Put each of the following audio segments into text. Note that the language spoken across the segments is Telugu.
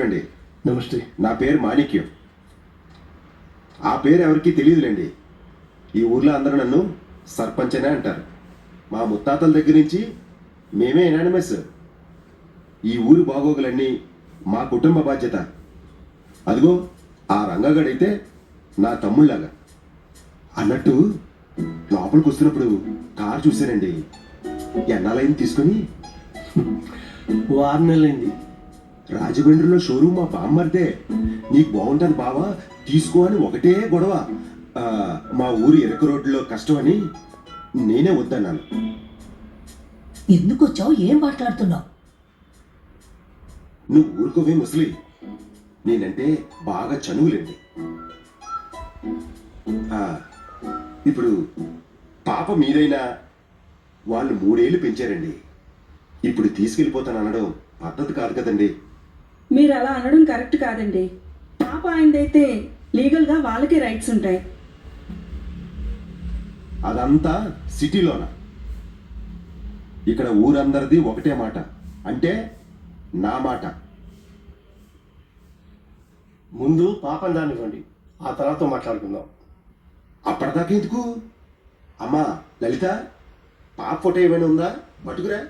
అండి. నమస్తే. నా పేరు మాణిక్యం. ఆ పేరు ఎవరికీ తెలియదులేండి. ఈ ఊర్లో అందరూ నన్ను సర్పంచ్ అనే అంటారు. మా ముత్తాతల దగ్గర నుంచి మేమే ఎనానిమస్. ఈ ఊరి బాగోగులన్నీ మా కుటుంబ బాధ్యత. అదిగో ఆ రంగగాడైతే నా తమ్ముళ్ళలాగా. అన్నట్టు లోపలికి వస్తున్నప్పుడు కారు చూశానండి. ఎన్నాలైంది తీసుకొని? వారం నెలలైంది. రాజమండ్రిలో షోరూమ్ మా బామ్మర్దే. నీకు బాగుంటుంది బావా, తీసుకో అని ఒకటే గొడవ. మా ఊరి ఎరుక రోడ్డులో కష్టం అని నేనే వద్దన్నాను. ఎందుకు వచ్చావు? ఏం మాట్లాడుతున్నావు? నువ్వు ఊరుకోవే ముసలి. నేనంటే బాగా చనువులేండి. ఇప్పుడు పాప మీదైనా వాళ్ళు 3 ఏళ్ళు పెంచారండి. ఇప్పుడు తీసుకెళ్ళిపోతాను అనడం పద్ధతి కాదు కదండి. మీరు అలా అనడం కరెక్ట్ కాదండి. పాప ఆయనదైతే లీగల్గా వాళ్ళకే రైట్స్ ఉంటాయి. అదంతా సిటీలోన. ఇక్కడ ఊరందరిది ఒకటే మాట, అంటే నా మాట. ముందు పాపం దానివ్వండి, ఆ తర్వాత మాట్లాడుకుందాం. అప్పటిదాకా ఎందుకు? అమ్మా లలిత, పాప ఫోటో ఏమైనా ఉందా? పట్టుకురా.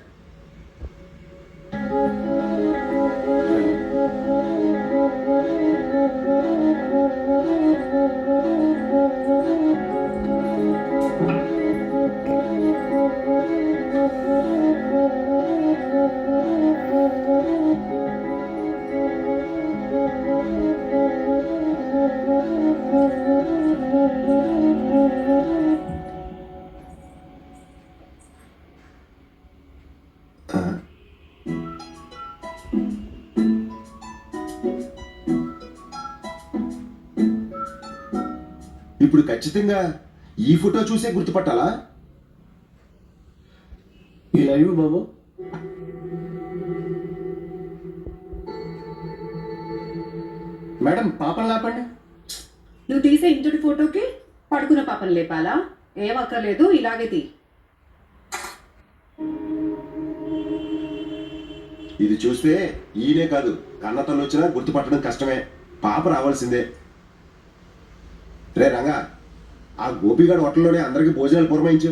ఇప్పుడు ఖచ్చితంగా ఈ ఫోటో చూసే గుర్తుపట్టాలా? ఈ లైవ్ బాబు. మేడం పాపను లేపండి. నువ్వు తీసే ఇంటి ఫోటోకి పడుకున్న పాపను లేపాలా? ఏం అక్కర్లేదు, ఇలాగే తీ. ఇది చూస్తే ఈయనే కాదు, కన్నతల్లి వచ్చినా గుర్తుపట్టడం కష్టమే. పాప రావాల్సిందే. రే రంగా, ఆ గోపిగాడు హోటల్లోనే అందరికి భోజనాలు పురమాయించు.